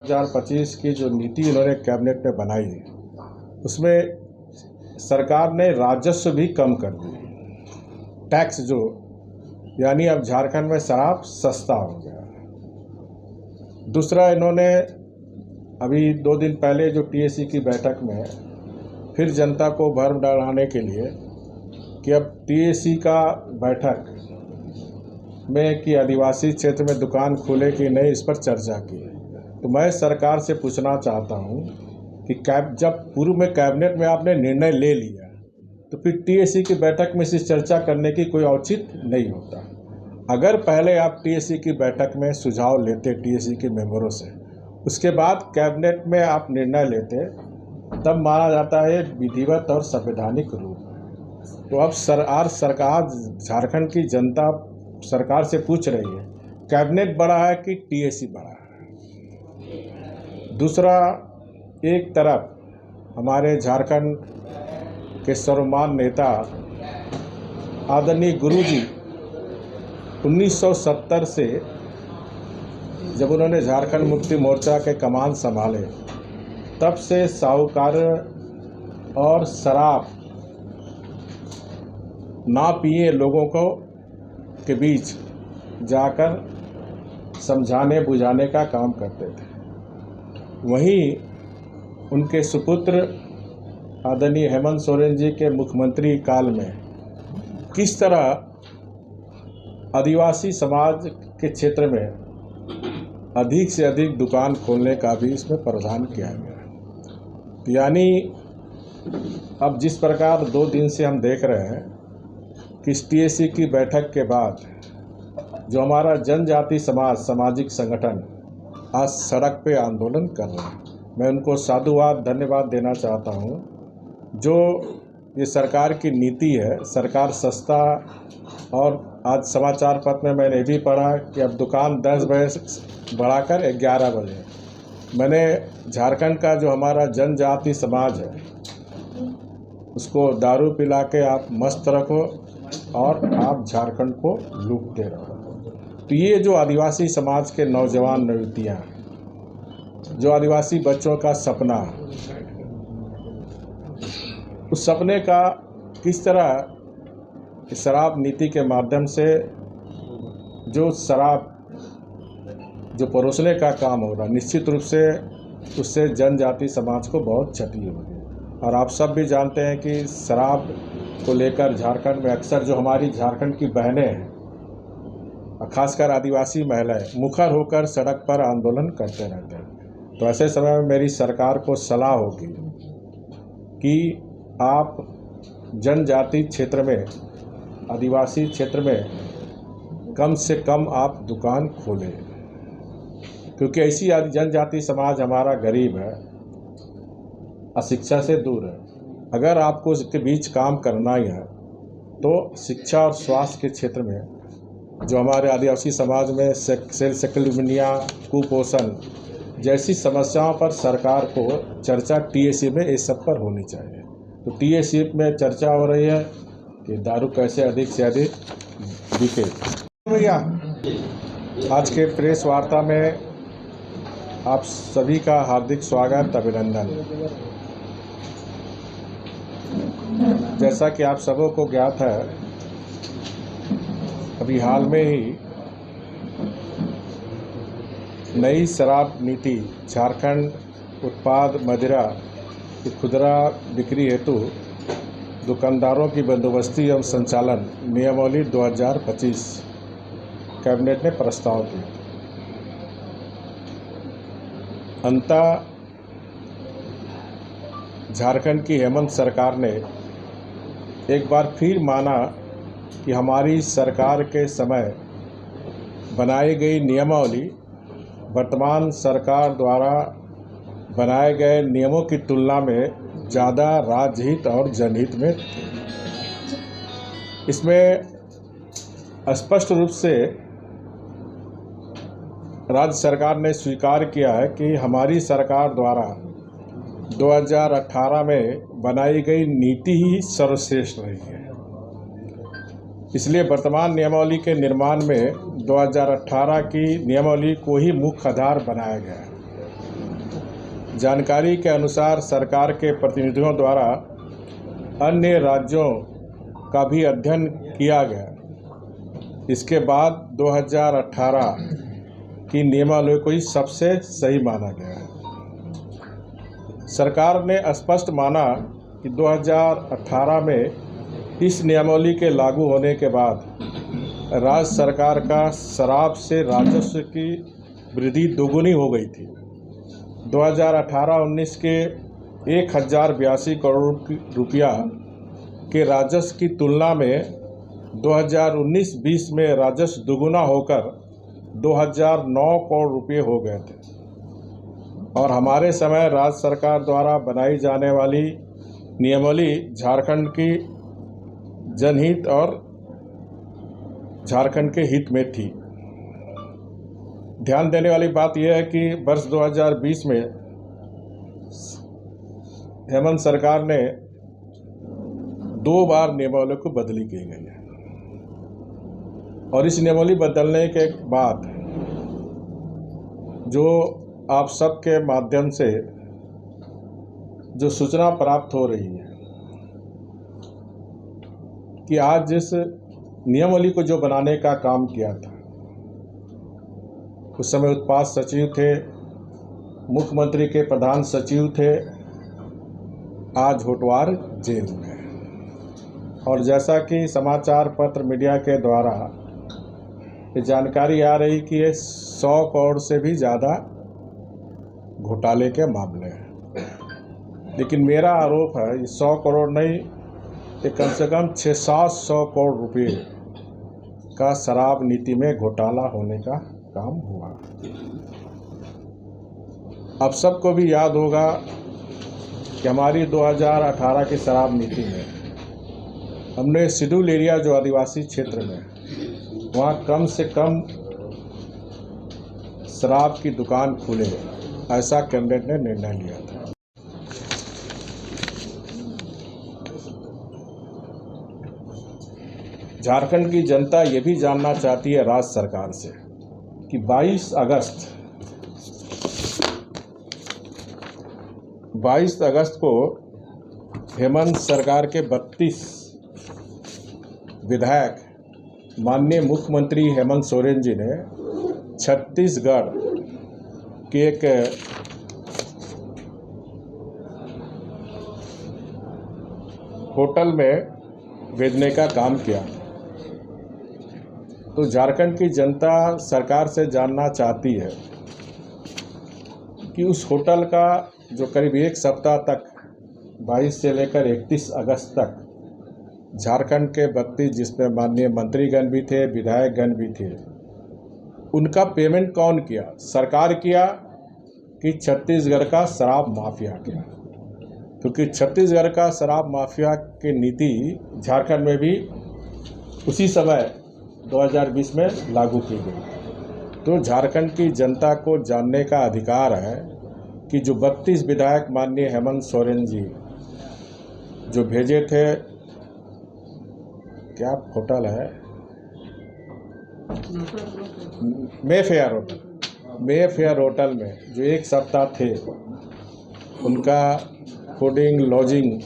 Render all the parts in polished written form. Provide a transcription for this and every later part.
2025 की जो नीति इन्होंने कैबिनेट में बनाई है उसमें सरकार ने राजस्व भी कम कर दिया। टैक्स जो यानी अब झारखंड में शराब सस्ता हो गया। दूसरा, इन्होंने अभी 2 दिन पहले जो टीएसी की बैठक में फिर जनता को भ्रम डालने के लिए कि अब टीएसी का बैठक में कि आदिवासी क्षेत्र में दुकान खुले कि नहीं, इस पर चर्चा की। तो मैं सरकार से पूछना चाहता हूं कि जब पूर्व में कैबिनेट में आपने निर्णय ले लिया तो फिर टीएसी की बैठक में इस चर्चा करने की कोई औचित्य नहीं होता। अगर पहले आप टीएसी की बैठक में सुझाव लेते टीएसी के मेंबरों से, उसके बाद कैबिनेट में आप निर्णय लेते, तब माना जाता है विधिवत और संवैधानिक रूप। तो अब सरकार झारखंड की जनता सरकार से पूछ रही है, कैबिनेट बड़ा है कि टीएसी बड़ा है। दूसरा, एक तरफ हमारे झारखंड के सर्वमान्य नेता आदरणीय गुरुजी 1970 से जब उन्होंने झारखंड मुक्ति मोर्चा के कमान संभाले, तब से साहूकार और शराब ना पिए लोगों को के बीच जाकर समझाने बुझाने का काम करते थे। वहीं उनके सुपुत्र आदरणीय हेमंत सोरेन जी के मुख्यमंत्री काल में किस तरह आदिवासी समाज के क्षेत्र में अधिक से अधिक दुकान खोलने का भी इसमें प्रावधान किया गया। यानी अब जिस प्रकार 2 दिन से हम देख रहे हैं कि टीएसी की बैठक के बाद जो हमारा जनजाति समाज सामाजिक संगठन आज सड़क पे आंदोलन कर रहे हैं, मैं उनको साधुवाद धन्यवाद देना चाहता हूं। जो ये सरकार की नीति है, सरकार सस्ता, और आज समाचार पत्र में मैंने भी पढ़ा कि अब दुकान 10 बजे से बढ़ाकर 11 बजे। मैंने झारखंड का जो हमारा जनजाति समाज है उसको दारू पिला के आप मस्त रखो और आप झारखंड को लूटते रहो। तो ये जो आदिवासी समाज के नौजवान युवतियाँ, जो आदिवासी बच्चों का सपना, उस सपने का किस तरह शराब नीति के माध्यम से जो शराब जो परोसने का काम हो रहा, निश्चित रूप से उससे जनजाति समाज को बहुत क्षति होगी। और आप सब भी जानते हैं कि शराब को लेकर झारखंड में अक्सर जो हमारी झारखंड की बहनें हैं, खासकर आदिवासी महिलाएं, मुखर होकर सड़क पर आंदोलन करते रहते हैं। तो ऐसे समय में मेरी सरकार को सलाह होगी कि आप जनजाति क्षेत्र में, आदिवासी क्षेत्र में कम से कम आप दुकान खोलें, क्योंकि ऐसी जनजाति समाज हमारा गरीब है, अशिक्षा से दूर है। अगर आपको इसके बीच काम करना ही है तो शिक्षा और स्वास्थ्य के क्षेत्र में जो हमारे आदिवासी समाज में सेक्सुअल कुपोषण जैसी समस्याओं पर सरकार को चर्चा टीएसी में इस सब पर होनी चाहिए। तो टीएसी में चर्चा हो रही है कि दारू कैसे अधिक से अधिक बिके। भैया, आज के प्रेस वार्ता में आप सभी का हार्दिक स्वागत, अभिनंदन। जैसा कि आप सबों को ज्ञात है, अभी हाल में ही नई शराब नीति झारखंड उत्पाद मदिरा की खुदरा बिक्री हेतु दुकानदारों की बंदोबस्ती एवं संचालन नियमावली 2025 कैबिनेट ने प्रस्ताव किया। अंततः झारखंड की हेमंत सरकार ने एक बार फिर माना कि हमारी सरकार के समय बनाई गई नियमावली वर्तमान सरकार द्वारा बनाए गए नियमों की तुलना में ज़्यादा राज्यहित और जनहित में इसमें स्पष्ट रूप से राज्य सरकार ने स्वीकार किया है कि हमारी सरकार द्वारा 2018 में बनाई गई नीति ही सर्वश्रेष्ठ रही है। इसलिए वर्तमान नियमावली के निर्माण में 2018 की नियमावली को ही मुख्य आधार बनाया गया है। जानकारी के अनुसार सरकार के प्रतिनिधियों द्वारा अन्य राज्यों का भी अध्ययन किया गया। इसके बाद 2018 की नियमावली को ही सबसे सही माना गया है। सरकार ने स्पष्ट माना कि 2018 में इस नियमावली के लागू होने के बाद राज्य सरकार का शराब से राजस्व की वृद्धि दोगुनी हो गई थी। 2018-19 के 1082 करोड़ रुपया के राजस्व की तुलना में 2019-20 में राजस्व दोगुना होकर 2009 करोड़ रुपये हो गए थे। और हमारे समय राज्य सरकार द्वारा बनाई जाने वाली नियमावली झारखंड की जनहित और झारखंड के हित में थी। ध्यान देने वाली बात यह है कि वर्ष 2020 में हेमंत सरकार ने 2 बार नियमावली को बदली की गई है। और इस नियमावली बदलने के बाद जो आप सबके माध्यम से जो सूचना प्राप्त हो रही है कि आज जिस नियमावली को जो बनाने का काम किया था, उस समय उत्पाद सचिव थे, मुख्यमंत्री के प्रधान सचिव थे, आज होटवार जेल में। और जैसा कि समाचार पत्र मीडिया के द्वारा ये जानकारी आ रही कि ये 100 करोड़ से भी ज़्यादा घोटाले के मामले हैं। लेकिन मेरा आरोप है ये 100 करोड़ नहीं, ये कम से कम 600-700 करोड़ रुपए का शराब नीति में घोटाला होने का काम हुआ। अब सबको भी याद होगा कि हमारी 2018 की शराब नीति में हमने शेड्यूल एरिया जो आदिवासी क्षेत्र में, वहाँ कम से कम शराब की दुकान खुले, ऐसा कैबिनेट ने निर्णय लिया था। झारखंड की जनता ये भी जानना चाहती है राज्य सरकार से कि 22 अगस्त को हेमंत सरकार के 32 विधायक माननीय मुख्यमंत्री हेमंत सोरेन जी ने छत्तीसगढ़ के एक होटल में भेजने का काम किया। तो झारखंड की जनता सरकार से जानना चाहती है कि उस होटल का जो करीब 1 सप्ताह तक 22 से लेकर 31 अगस्त तक झारखंड के 32 जिसमें माननीय मंत्रीगण भी थे, विधायकगण भी थे, उनका पेमेंट कौन किया? सरकार किया कि छत्तीसगढ़ का शराब माफिया किया? क्योंकि छत्तीसगढ़ का शराब माफिया की नीति झारखंड में भी उसी समय 2020 में लागू की गई। तो झारखंड की जनता को जानने का अधिकार है कि जो 32 विधायक माननीय हेमंत सोरेन जी जो भेजे थे, क्या होटल है, मेफेयर होटल में जो 1 सप्ताह थे, उनका फूडिंग लॉजिंग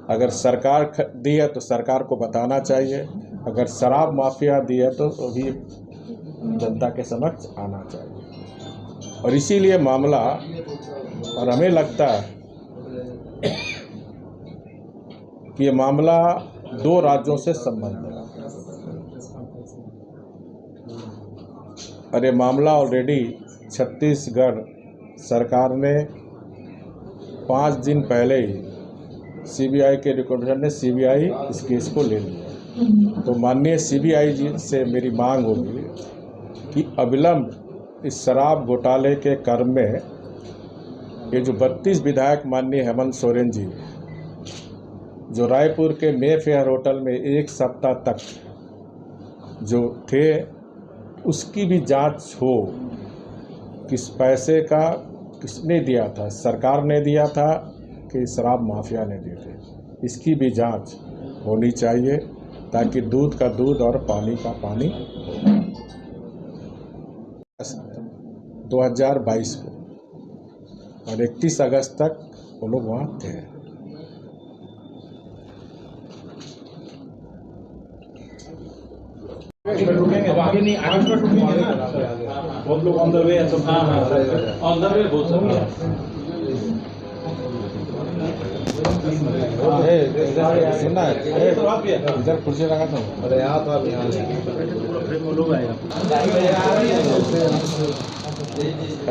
अगर सरकार दी है तो सरकार को बताना चाहिए, अगर शराब माफिया दी है तो वो भी जनता के समक्ष आना चाहिए। और इसीलिए मामला, और हमें लगता है कि ये मामला 2 राज्यों से संबंधित है। और ये मामला ऑलरेडी छत्तीसगढ़ सरकार ने 5 दिन पहले ही सीबीआई के रिकमेंडेशन ने सीबीआई इस केस को ले लिया। तो माननीय सीबीआई जी से मेरी मांग होगी कि अविलंब इस शराब घोटाले के क्रम में ये जो 32 विधायक माननीय हेमंत सोरेन जी जो रायपुर के मेफेयर होटल में 1 सप्ताह तक जो थे, उसकी भी जांच हो। किस पैसे का किसने दिया था, सरकार ने दिया था कि शराब माफिया ने दिए थे, इसकी भी जांच होनी चाहिए ताकि दूध का दूध और पानी का पानी। 2022 को, और 31 अगस्त तक वो लोग वहाँ थे। रुकेंगे, अब आगे नहीं, आगे पर रुकेंगे ना, बहुत लोग ऑन द वे है, सब ऑन द वे बहुत सब। सुनना है, इधर कुर्सी लगा दो। अरे यहाँ तो आप यहाँ लोग आएगा।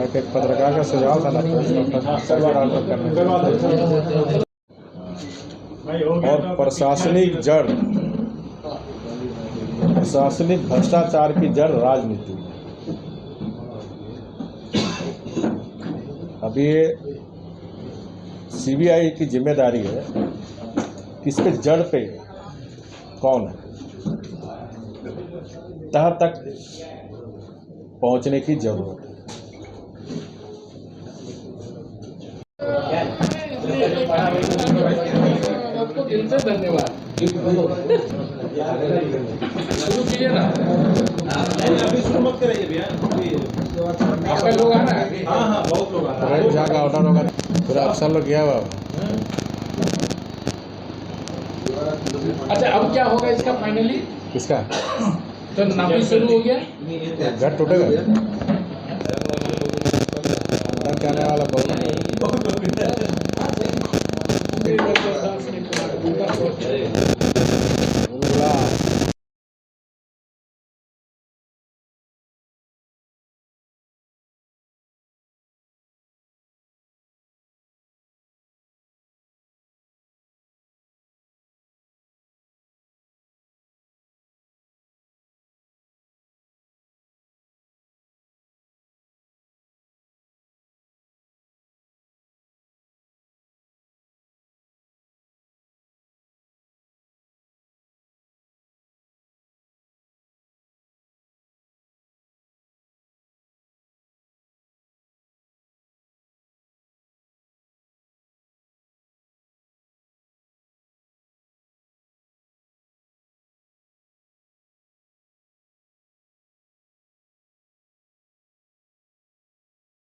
एक पत्रकार का सुझाव था ना, सर्वर ऑर्डर करने और प्रशासनिक जड़, प्रशासनिक भ्रष्टाचार की जड़ राजनीति। अब ये सीबीआई की जिम्मेदारी है कि इसके जड़ पे कौन है, तह तक पहुंचने की जरूरत है। आपको दिल से धन्यवाद। शुरू कीजिए ना, अभी शुरू मत करिए भैया, आपका लोग आ रहा है। हाँ हाँ बहुत लोग आ रहे हैं। रेट जाकर ऑर्डर होगा, पूरा अफसर लोग गया हुआ। अच्छा, अब क्या होगा इसका फाइनली? किसका तो नापी शुरू हो गया, घर टूटेगा।